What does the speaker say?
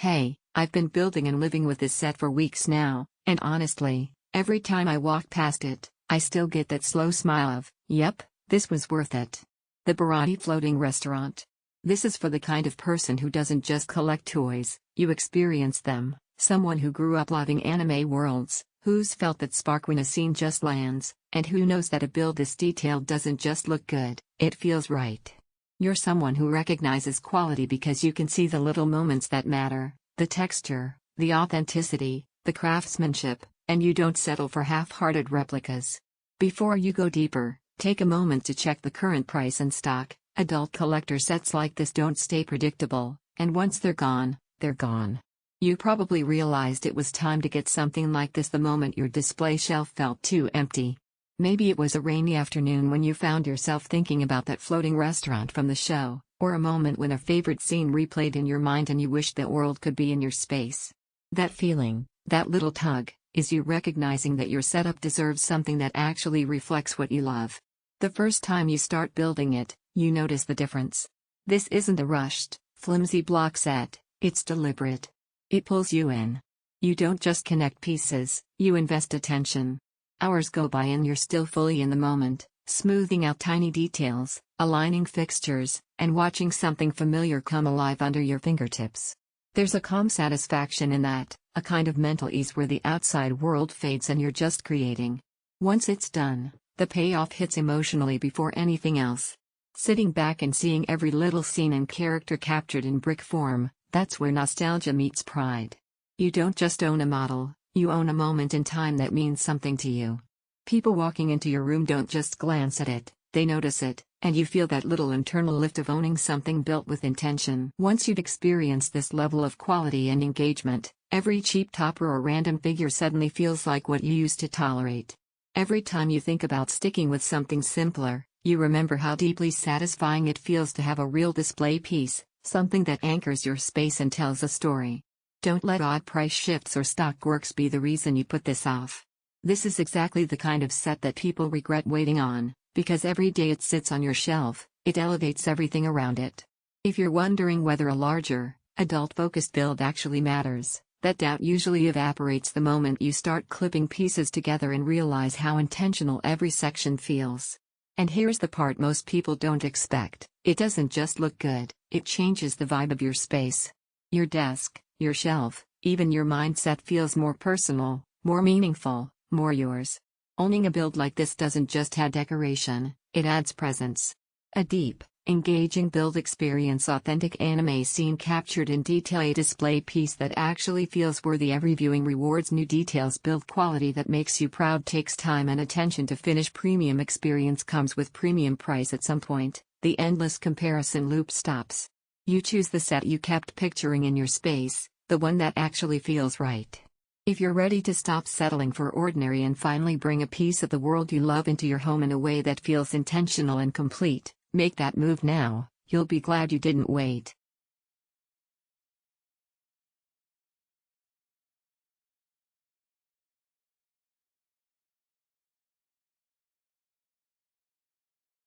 Hey, I've been building and living with this set for weeks now, and honestly, every time I walk past it, I still get that slow smile of, yep, this was worth it. The Baratie floating restaurant. This is for the kind of person who doesn't just collect toys, you experience them, someone who grew up loving anime worlds, who's felt that spark when a scene just lands, and who knows that a build this detailed doesn't just look good, it feels right. You're someone who recognizes quality because you can see the little moments that matter, the texture, the authenticity, the craftsmanship, and you don't settle for half-hearted replicas. Before you go deeper, take a moment to check the current price and stock. Adult collector sets like this don't stay predictable, and once they're gone, they're gone. You probably realized it was time to get something like this the moment your display shelf felt too empty. Maybe it was a rainy afternoon when you found yourself thinking about that floating restaurant from the show, or a moment when a favorite scene replayed in your mind and you wished the world could be in your space. That feeling, that little tug, is you recognizing that your setup deserves something that actually reflects what you love. The first time you start building it, you notice the difference. This isn't a rushed, flimsy block set, it's deliberate. It pulls you in. You don't just connect pieces, you invest attention. Hours go by and you're still fully in the moment, smoothing out tiny details, aligning fixtures, and watching something familiar come alive under your fingertips. There's a calm satisfaction in that, a kind of mental ease where the outside world fades and you're just creating. Once it's done, the payoff hits emotionally before anything else. Sitting back and seeing every little scene and character captured in brick form, that's where nostalgia meets pride. You don't just own a model, you own a moment in time that means something to you. People walking into your room don't just glance at it, they notice it, and you feel that little internal lift of owning something built with intention. Once you've experienced this level of quality and engagement, every cheap topper or random figure suddenly feels like what you used to tolerate. Every time you think about sticking with something simpler, you remember how deeply satisfying it feels to have a real display piece, something that anchors your space and tells a story. Don't let odd price shifts or stock works be the reason you put this off. This is exactly the kind of set that people regret waiting on, because every day it sits on your shelf, it elevates everything around it. If you're wondering whether a larger, adult-focused build actually matters, that doubt usually evaporates the moment you start clipping pieces together and realize how intentional every section feels. And here's the part most people don't expect: it doesn't just look good, it changes the vibe of your space. Your desk, your shelf, even your mindset feels more personal, more meaningful, more yours. Owning a build like this doesn't just add decoration, it adds presence. A deep, engaging build experience, authentic anime scene captured in detail, a display piece that actually feels worthy. Every viewing rewards new details, build quality that makes you proud, takes time and attention to finish. Premium experience comes with premium price. At some point, the endless comparison loop stops. You choose the set you kept picturing in your space, the one that actually feels right. If you're ready to stop settling for ordinary and finally bring a piece of the world you love into your home in a way that feels intentional and complete, make that move now. You'll be glad you didn't wait.